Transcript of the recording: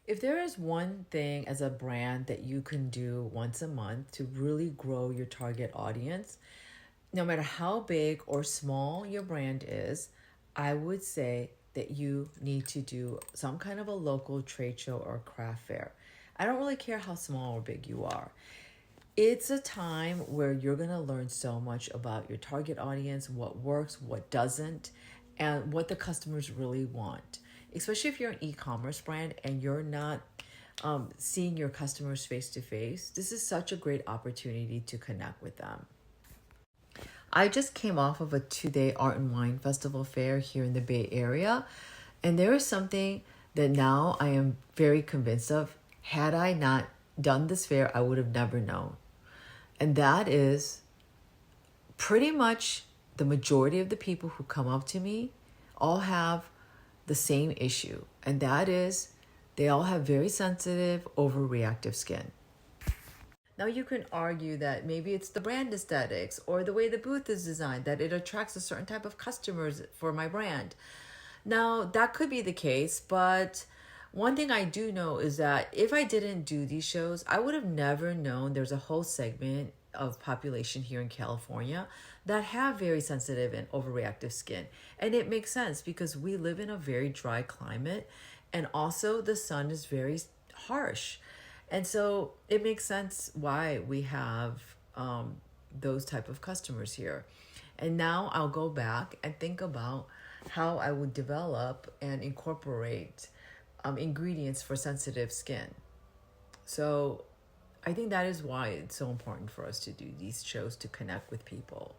If there is one thing as a brand that you can do once a month to really grow your target audience, no matter how big or small your brand is, I would say that you need to do some kind of a local trade show or craft fair. I don't really care how small or big you are. It's a time where you're going to learn so much about your target audience, what works, what doesn't, and what the customers really want. Especially if you're an e-commerce brand and you're not seeing your customers face to face, this is such a great opportunity to connect with them. I just came off of a 2-day art and wine festival fair here in the Bay Area, and there is something that now I am very convinced of. Had I not done this fair, I would have never known. And that is pretty much the majority of the people who come up to me all have the same issue, and that is they all have very sensitive, overreactive skin. Now, you can argue that maybe it's the brand aesthetics or the way the booth is designed, that it attracts a certain type of customers for my brand. Now, that could be the case, but one thing I do know is that if I didn't do these shows, I would have never known there's a whole segment of population here in California that have very sensitive and overreactive skin. And it makes sense because we live in a very dry climate, and also the sun is very harsh. And so it makes sense why we have those type of customers here. And now I'll go back and think about how I would develop and incorporate ingredients for sensitive skin. So I think that is why it's so important for us to do these shows to connect with people.